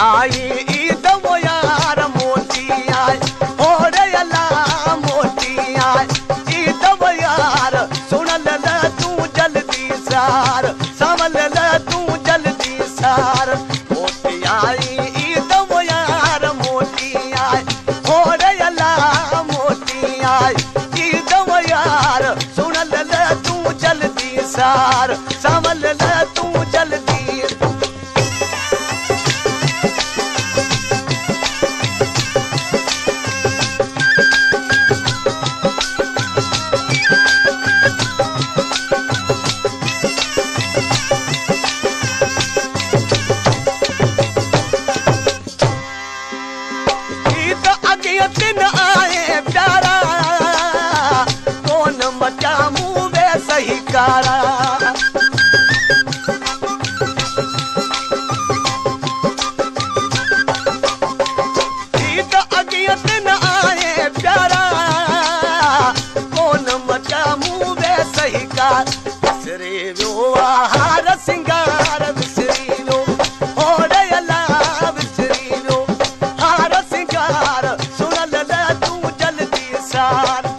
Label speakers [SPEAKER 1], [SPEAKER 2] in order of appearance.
[SPEAKER 1] आई ईद वो यार मोती आई और अल्लाह मोती आई ईद वो यार सुन ले तू जल्दी सार संभल ले तू जल्दी सार मोती आई ईद वो यार मोती आई और अल्लाह मोती आई ईद वो यार सुन ले तू जल्दी सार संभल ले तू जल्दी दिन आए प्यारा कौन मचा मुँह वे सही कारा ईद अगिय दिन आए प्यारा कौन मचा मुँह वे सही कार विसरे वो हार सिंगार विसरी लो और अल्लाह विसरी लो हार सिंगार संभल ला तू जल्दी सार